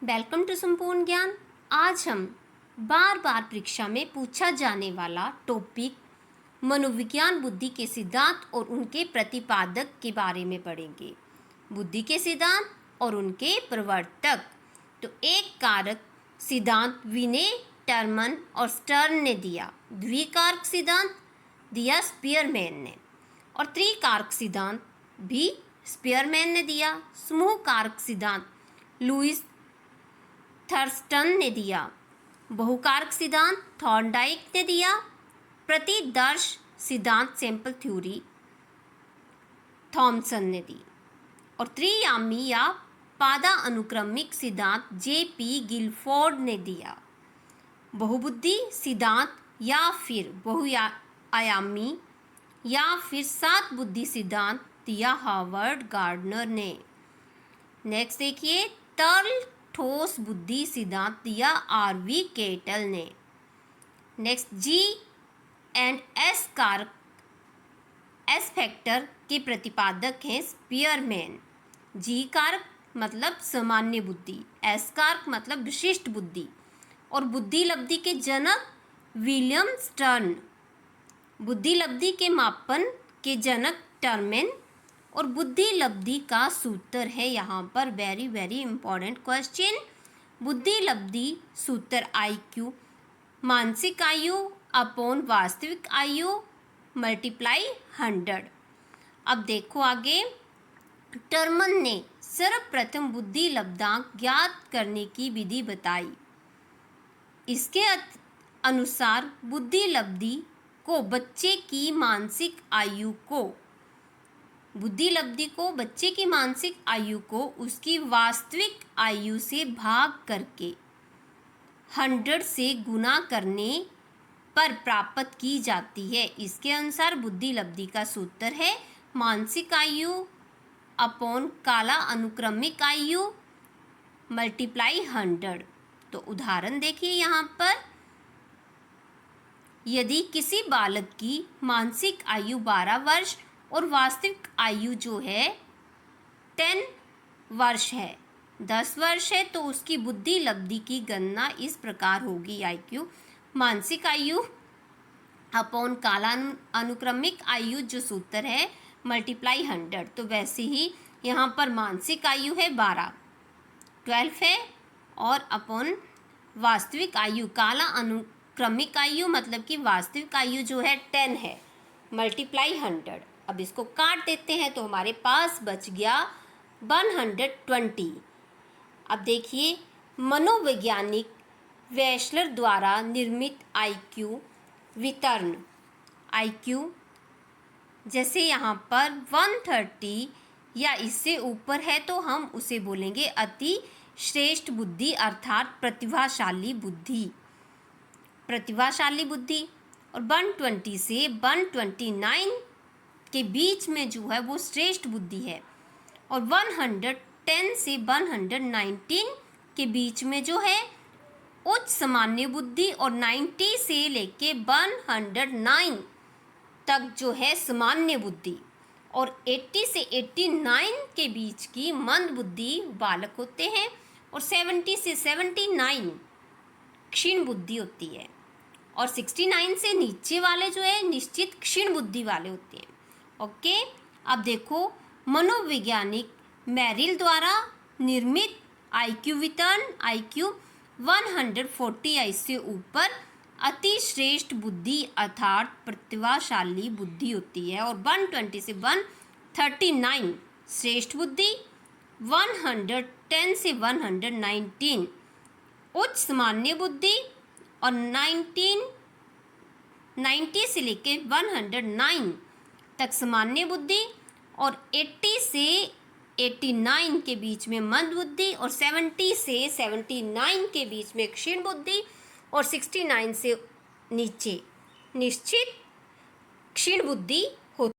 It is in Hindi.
वेलकम टू संपूर्ण ज्ञान। आज हम बार बार परीक्षा में पूछा जाने वाला टॉपिक मनोविज्ञान बुद्धि के सिद्धांत और उनके प्रतिपादक के बारे में पढ़ेंगे। बुद्धि के सिद्धांत और उनके प्रवर्तक। तो एक कारक सिद्धांत विने, टर्मन और स्टर्न ने दिया। द्विकारक सिद्धांत दिया स्पीयरमैन ने, और त्रिकारक सिद्धांत भी स्पीयरमैन ने दिया। समूह कारक सिद्धांत लुईस थर्स्टन ने दिया। बहुकारक सिद्धांत थॉर्नडाइक ने दिया। प्रतिदर्श सिद्धांत सैंपल थ्योरी थॉमसन ने दी। और त्रियामी या पादा अनुक्रमिक सिद्धांत जे.पी. गिलफोर्ड ने दिया। बहुबुद्धि सिद्धांत या फिर बहुआयामी या फिर सात बुद्धि सिद्धांत दिया हार्वर्ड गार्डनर ने। नेक्स्ट देखिए, तरल ठोस बुद्धि सिद्धांत दिया आर.वी. केटल ने। नेक्स्ट, जी एंड एस कारक एस फैक्टर के प्रतिपादक हैं स्पीयरमैन। जी कारक मतलब सामान्य बुद्धि, एस कारक मतलब विशिष्ट बुद्धि, और बुद्धि लब्धि के जनक विलियम स्टर्न। बुद्धि लब्धि के मापन के जनक टर्मेन, और बुद्धि लब्धि का सूत्र है यहाँ पर वेरी वेरी इंपॉर्टेंट क्वेश्चन। बुद्धि लब्धि सूत्र IQ मानसिक आयु अपॉन वास्तविक आयु मल्टीप्लाई 100। अब देखो आगे, टर्मन ने सर्वप्रथम बुद्धि लब्धांक ज्ञात करने की विधि बताई। इसके अनुसार बुद्धि लब्धि को बच्चे की मानसिक आयु को बच्चे की मानसिक आयु को उसकी वास्तविक आयु से भाग करके 100 से गुना करने पर प्राप्त की जाती है। इसके अनुसार बुद्धि लब्धि का सूत्र है मानसिक आयु अपॉन काला अनुक्रमिक आयु मल्टीप्लाई 100। तो उदाहरण देखिए यहाँ पर, यदि किसी बालक की मानसिक आयु 12 वर्ष और वास्तविक आयु जो है 10 वर्ष है, 10 वर्ष है, तो उसकी बुद्धि लब्धि की गणना इस प्रकार होगी। IQ मानसिक आयु अपॉन काला अनुक्रमिक आयु जो सूत्र है मल्टीप्लाई 100। तो वैसे ही यहाँ पर मानसिक आयु है 12 है, और अपॉन वास्तविक आयु काला अनुक्रमिक आयु मतलब कि वास्तविक आयु जो है 10 है, मल्टीप्लाई 100। अब इसको काट देते हैं तो हमारे पास बच गया 120। अब देखिए, मनोवैज्ञानिक वेशलर द्वारा निर्मित IQ वितरण। IQ जैसे यहाँ पर 130 या इससे ऊपर है तो हम उसे बोलेंगे अति श्रेष्ठ बुद्धि अर्थात प्रतिभाशाली बुद्धि। और 120 से 129 के बीच में जो है वो श्रेष्ठ बुद्धि है, और 110 से 119 के बीच में जो है उच्च सामान्य बुद्धि, और 90 से लेके 109 तक जो है सामान्य बुद्धि, और 80 से 89 के बीच की मंद बुद्धि बालक होते हैं, और 70 से 79 क्षीण बुद्धि होती है, और 69 से नीचे वाले जो है निश्चित क्षीण बुद्धि वाले होते हैं। ओके, अब देखो, मनोवैज्ञानिक मेरिल द्वारा निर्मित IQ वितरण। IQ 140 या इससे ऊपर अति श्रेष्ठ बुद्धि अर्थात प्रतिभाशाली बुद्धि होती है, और 120 से 139 श्रेष्ठ बुद्धि, 110 से 119 उच्च सामान्य बुद्धि, और 90 से लेके 109 तक सामान्य बुद्धि, और 80 से 89 के बीच में मंद बुद्धि, और 70 से 79 के बीच में क्षीण बुद्धि, और 69 से नीचे निश्चित क्षीण बुद्धि